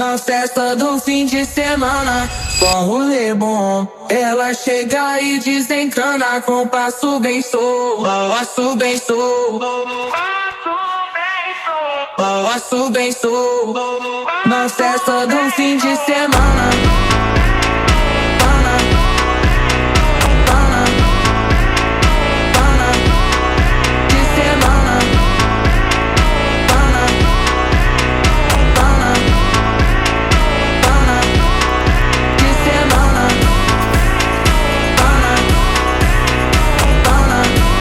Na festa do fim de semana, com rolê bom. Ela chega e desencana com passo bem sou, passo bem sou, passo bem sou. Na festa do fim de semana.